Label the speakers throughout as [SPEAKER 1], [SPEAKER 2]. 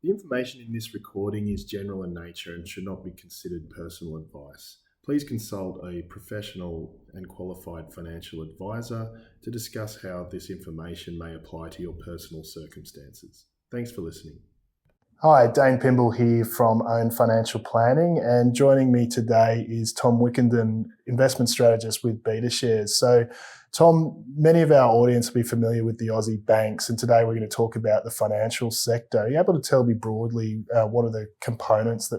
[SPEAKER 1] The information in this recording is general in nature and should not be considered personal advice. Please consult a professional and qualified financial advisor to discuss how this information may apply to your personal circumstances. Thanks for listening.
[SPEAKER 2] Hi, Dane here from Own Financial Planning, and joining me today is Tom Wickenden, investment strategist with Betashares. So, Tom, many of our audience will be familiar with the Aussie banks, and today we're going to talk about the financial sector. Are you able to tell me broadly what are the components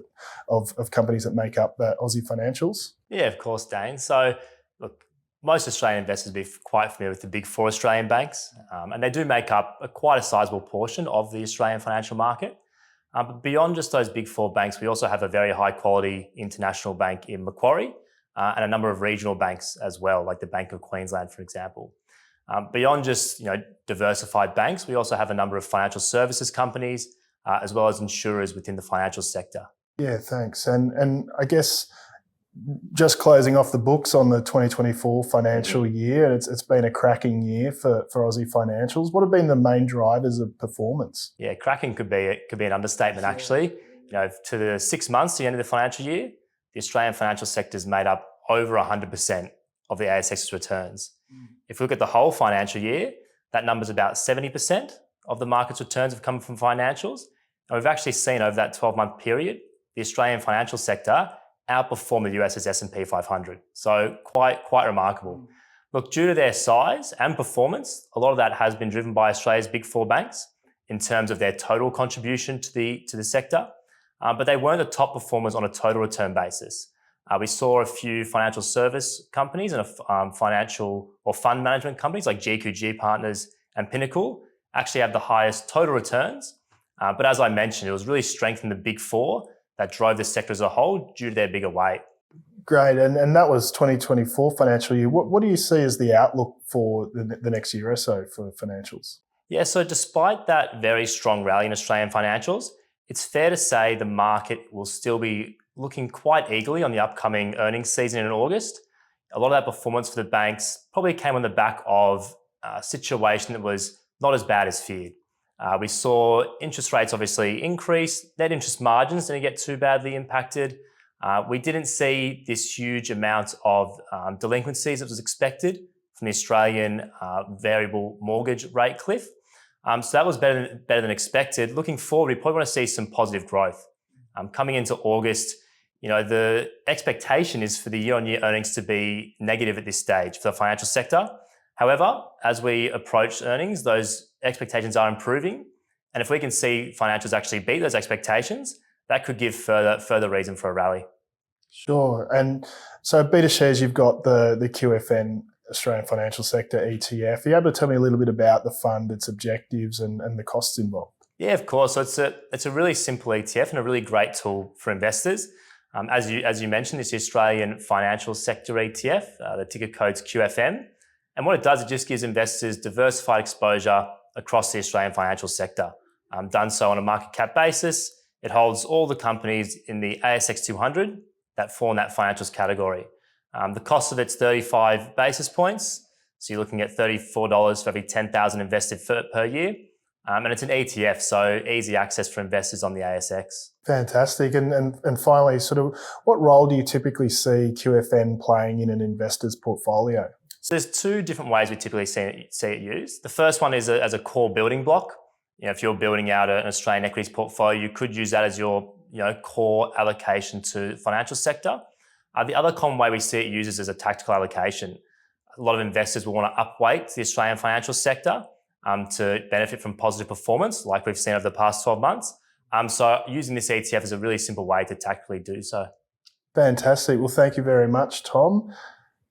[SPEAKER 2] of companies that make up Aussie Financials?
[SPEAKER 3] Yeah, of course, Dane. So, look, most Australian investors will be quite familiar with the big four Australian banks, and they do make up quite a sizable portion of the Australian financial market. But beyond just those big four banks, we also have a very high quality international bank in Macquarie and a number of regional banks as well, like the Bank of Queensland, for example. Beyond just diversified banks, we also have a number of financial services companies as well as insurers within the financial sector.
[SPEAKER 2] Yeah, thanks. And I guess just closing off the books on the 2024 financial year, it's been a cracking year for Aussie Financials. What have been the main drivers of performance?
[SPEAKER 3] Yeah, cracking could be an understatement, actually. To the 6 months to the end of the financial year, the Australian financial sector has made up over 100% of the ASX's returns. If we look at the whole financial year, that number's about 70% of the market's returns have come from financials. And we've actually seen over that 12-month period, the Australian financial sector outperform the US's S&P 500. So quite remarkable. Look, due to their size and performance, a lot of that has been driven by Australia's big four banks in terms of their total contribution to the sector. But they weren't the top performers on a total return basis. We saw a few financial service companies and financial or fund management companies like GQG Partners and Pinnacle actually have the highest total returns. But as I mentioned, it was really strength in the big four that drove the sector as a whole due to their bigger weight.
[SPEAKER 2] Great, and that was 2024 financial year. What do you see as the outlook for the next year or so for financials?
[SPEAKER 3] Yeah, so despite that very strong rally in Australian financials, it's fair to say the market will still be looking quite eagerly on the upcoming earnings season in August. A lot of that performance for the banks probably came on the back of a situation that was not as bad as feared. We saw interest rates obviously increase, net interest margins didn't get too badly impacted. We didn't see this huge amount of delinquencies that was expected from the Australian variable mortgage rate cliff. So that was better than expected. Looking forward, we probably want to see some positive growth. Coming into August, the expectation is for the year-on-year earnings to be negative at this stage for the financial sector. However, as we approach earnings, those expectations are improving. And if we can see financials actually beat those expectations, that could give further reason for a rally.
[SPEAKER 2] Sure. And so at Betashares, you've got the QFN Australian Financial Sector ETF. Are you able to tell me a little bit about the fund, its objectives and the costs involved?
[SPEAKER 3] Yeah, of course. So it's a really simple ETF and a really great tool for investors. As you mentioned, it's the Australian Financial Sector ETF. The ticker code's QFN. And what it does, it just gives investors diversified exposure across the Australian financial sector. Done so on a market cap basis. It holds all the companies in the ASX 200 that fall in that financials category. The cost of it's 35 basis points. So you're looking at $34 for every 10,000 invested per year. And it's an ETF, so easy access for investors on the ASX.
[SPEAKER 2] Fantastic. And finally, sort of what role do you typically see QFN playing in an investor's portfolio?
[SPEAKER 3] So there's two different ways we typically see it used. The first one is as a core building block. If you're building out an Australian equities portfolio, you could use that as your core allocation to the financial sector. The other common way we see it used is as a tactical allocation. A lot of investors will want to upweight the Australian financial sector to benefit from positive performance, like we've seen over the past 12 months. So using this ETF is a really simple way to tactically do so.
[SPEAKER 2] Fantastic. Well, thank you very much, Tom.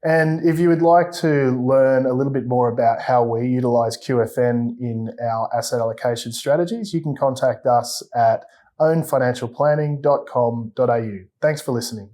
[SPEAKER 2] And if you would like to learn a little bit more about how we utilise QFN in our asset allocation strategies, you can contact us at ownfinancialplanning.com.au. Thanks for listening.